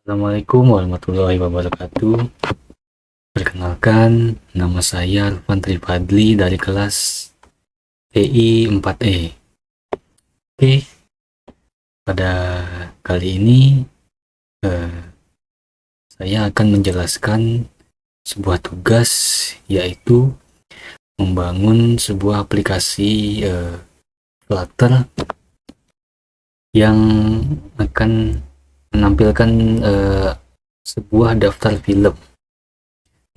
Assalamualaikum warahmatullahi wabarakatuh. Perkenalkan, nama saya Arfan Trifadli dari kelas TI 4E. Oke, pada kali ini eh, saya akan menjelaskan sebuah tugas, yaitu membangun sebuah aplikasi Flutter yang akan menampilkan sebuah daftar film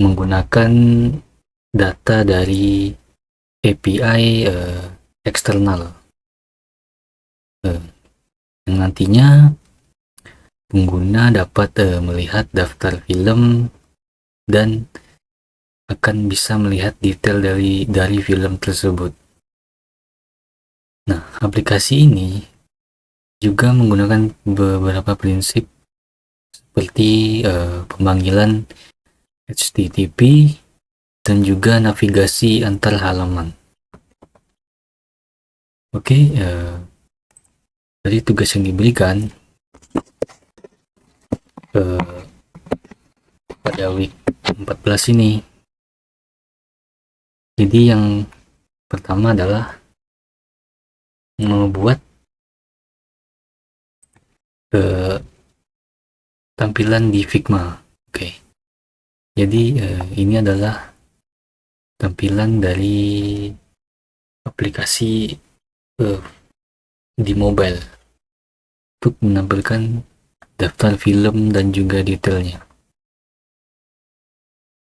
menggunakan data dari API eksternal, yang nantinya pengguna dapat melihat daftar film dan akan bisa melihat detail dari film tersebut. Nah, aplikasi ini juga menggunakan beberapa prinsip seperti pemanggilan HTTP dan juga navigasi antar halaman. Oke, dari tugas yang diberikan pada week 14 ini. Jadi yang pertama adalah membuat tampilan di Figma. Oke. Jadi ini adalah tampilan dari aplikasi di mobile untuk menampilkan daftar film dan juga detailnya.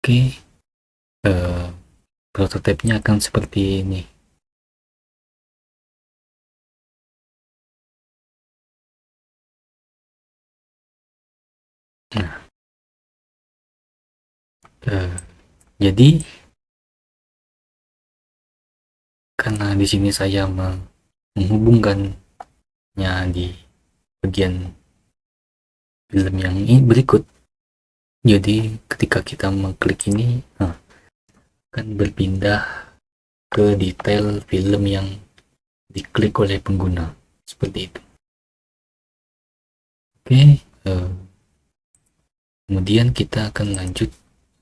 Oke, prototipenya akan seperti ini. Nah, jadi karena di sini saya menghubungkannya di bagian film yang ini berikut, jadi ketika kita mengklik ini akan berpindah ke detail film yang diklik oleh pengguna, seperti itu. Oke, kemudian kita akan lanjut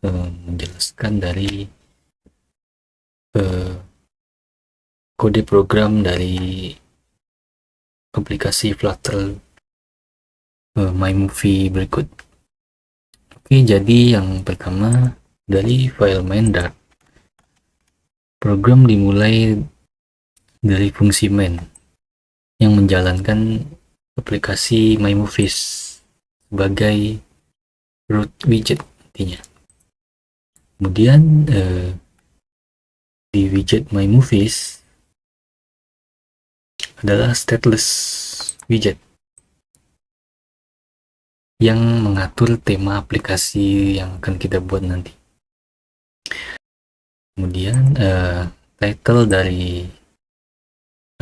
menjelaskan dari kode program dari aplikasi Flutter MyMovie berikut. Oke, jadi yang pertama dari file main.dart, program dimulai dari fungsi main yang menjalankan aplikasi MyMovies sebagai root widget intinya. Kemudian di widget MyMovies adalah stateless widget yang mengatur tema aplikasi yang akan kita buat nanti. Kemudian title dari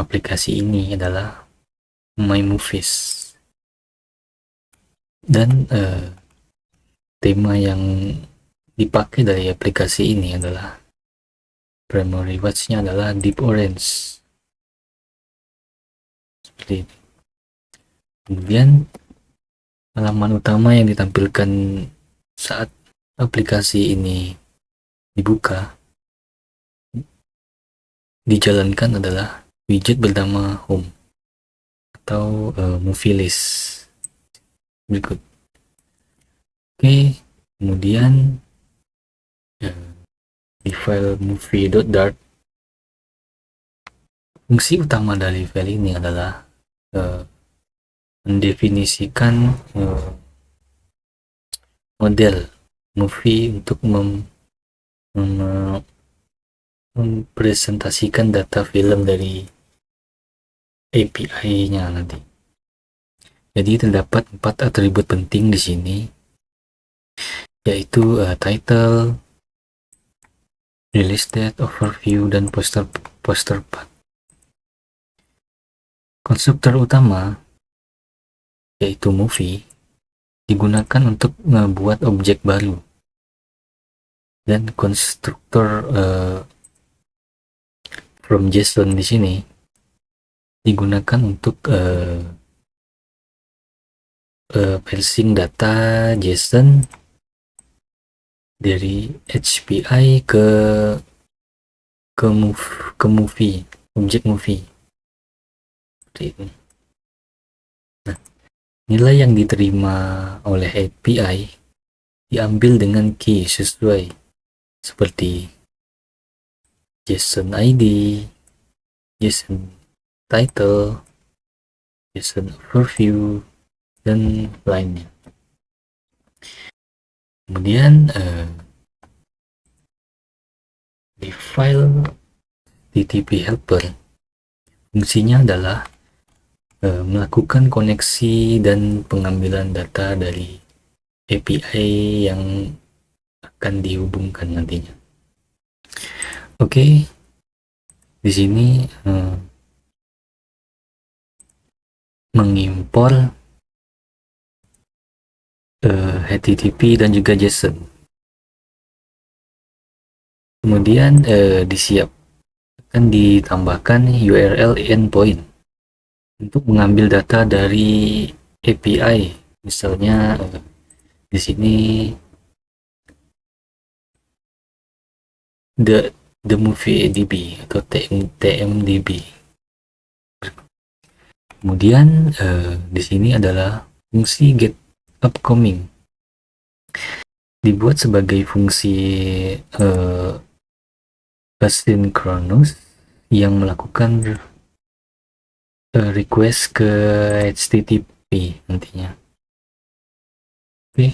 aplikasi ini adalah MyMovies, dan tema yang dipakai dari aplikasi ini adalah primary watch-nya adalah deep orange, seperti itu. Kemudian halaman utama yang ditampilkan saat aplikasi ini dibuka dijalankan adalah widget bernama home atau movie list berikut. Oke, kemudian di file movie.dart, fungsi utama dari file ini adalah mendefinisikan model movie untuk mempresentasikan data film dari API-nya nanti. Jadi terdapat 4 atribut penting di sini, yaitu title, release date, overview, dan poster path. Konstruktor utama, yaitu movie, digunakan untuk membuat objek baru, dan konstruktor from JSON di sini digunakan untuk parsing data JSON dari HPI ke movie, objek movie. Seperti itu. Nah, nilai yang diterima oleh API diambil dengan key sesuai seperti JSON ID, JSON title, JSON overview, dan lainnya. Kemudian di file HTTP helper, fungsinya adalah melakukan koneksi dan pengambilan data dari API yang akan dihubungkan nantinya. Oke, di sini mengimpor HTTP dan juga JSON. Kemudian akan ditambahkan URL endpoint untuk mengambil data dari API. Misalnya di sini the movie DB atau TMDB. Kemudian di sini adalah fungsi get upcoming, dibuat sebagai fungsi asynchronous yang melakukan request ke HTTP nantinya. Oke.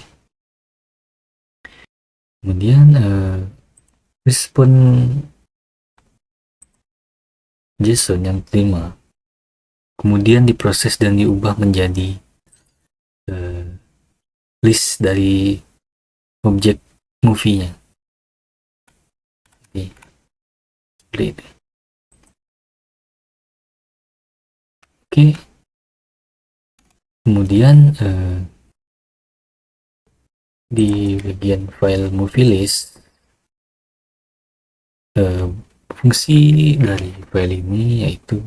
Kemudian respon JSON yang diterima kemudian diproses dan diubah menjadi list dari objek movie-nya. Oke. Seperti itu. Oke. Kemudian di bagian file movie list, fungsi dari file ini yaitu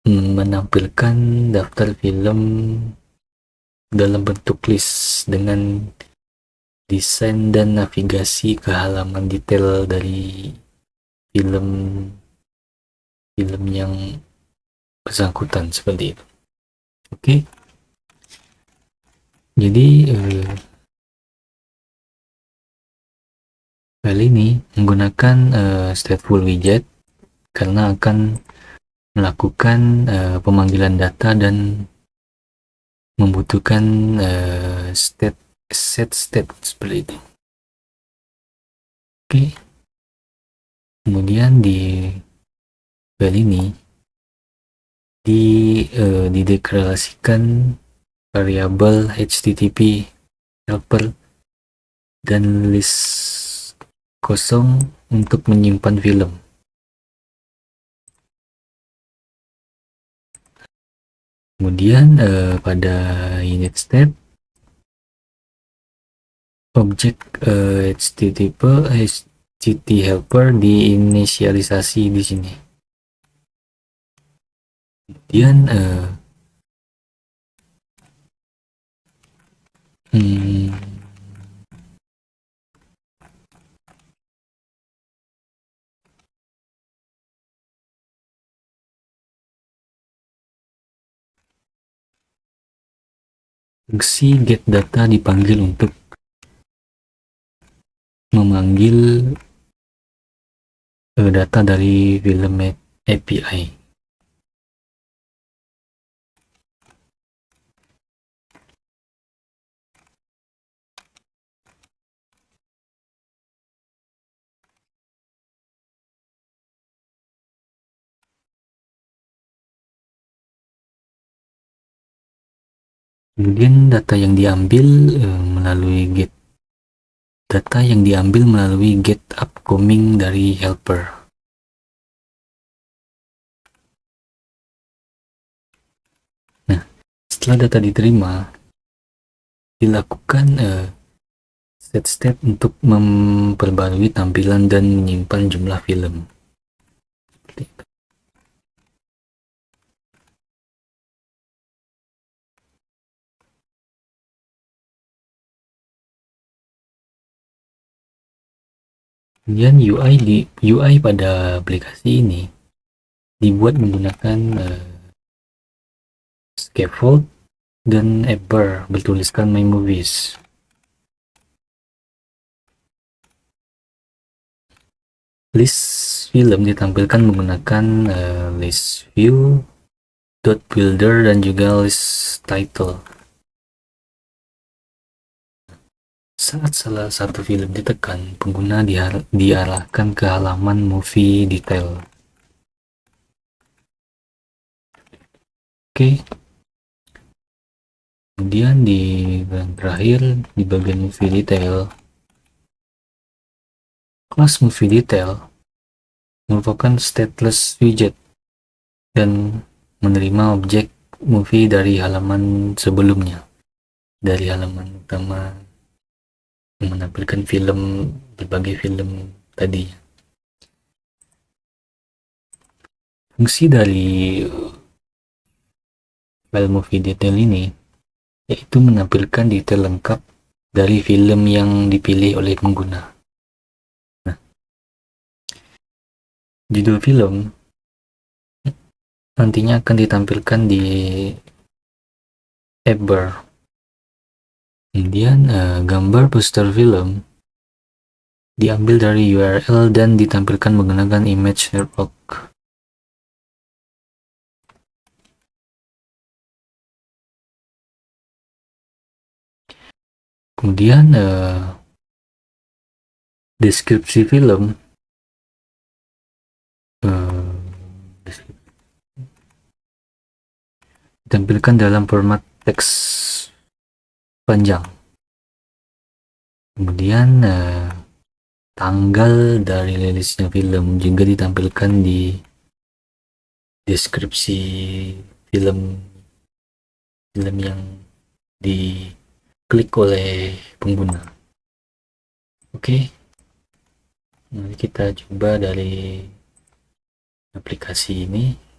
menampilkan daftar film dalam bentuk list dengan desain dan navigasi ke halaman detail dari film yang bersangkutan seperti itu. Oke. Jadi file ini menggunakan stateful widget karena akan melakukan pemanggilan data dan membutuhkan set state seperti itu. Oke. Kemudian di file ini dideklarasikan variabel HTTP helper dan list kosong untuk menyimpan film. Kemudian pada init state objek HTTP helper diinisialisasi di sini. Kemudian fungsi get data dipanggil untuk memanggil data dari film API. Kemudian data yang diambil melalui get upcoming dari helper. Nah, setelah data diterima, dilakukan set state untuk memperbarui tampilan dan menyimpan jumlah film. Kemudian UI pada aplikasi ini dibuat menggunakan scaffold dan app bar bertuliskan My Movies. List film ditampilkan menggunakan list view, dot builder, dan juga list title. Saat salah satu film ditekan, pengguna diarahkan ke halaman movie detail. Oke, kemudian di bagian terakhir, di bagian movie detail, kelas movie detail merupakan stateless widget dan menerima objek movie dari halaman sebelumnya, dari halaman utama yang menampilkan berbagai film tadi. Fungsi dari file movie detail ini yaitu menampilkan detail lengkap dari film yang dipilih oleh pengguna. Nah, judul film nantinya akan ditampilkan di app bar. Kemudian gambar poster film diambil dari URL dan ditampilkan menggunakan image network. Kemudian deskripsi film ditampilkan dalam format teks panjang. Kemudian tanggal dari rilisnya film juga ditampilkan di deskripsi film yang diklik oleh pengguna. Oke, mari kita coba dari aplikasi ini.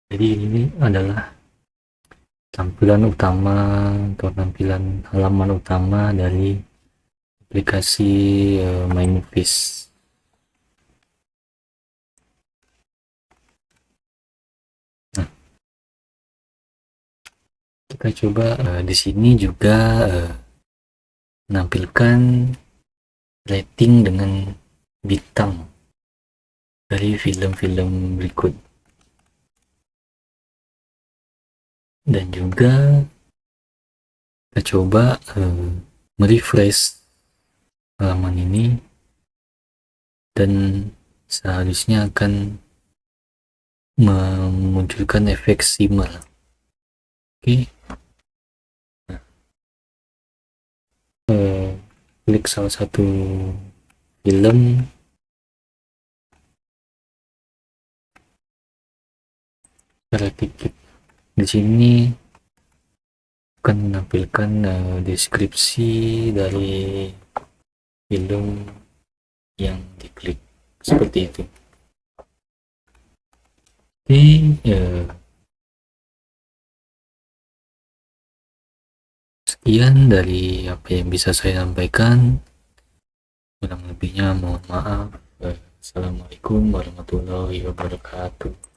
Jadi ini adalah tampilan utama atau tampilan halaman utama dari aplikasi My Movies. Nah, kita coba di sini juga menampilkan rating dengan bintang dari film-film berikut, dan juga Kita coba merefresh halaman ini, dan seharusnya akan memunculkan efek shimmer. Oke, klik salah satu film, cara klik di sini akan menampilkan deskripsi dari film yang diklik seperti itu. Oke, sekian dari apa yang bisa saya sampaikan. Kurang lebihnya mohon maaf. Assalamualaikum warahmatullahi wabarakatuh.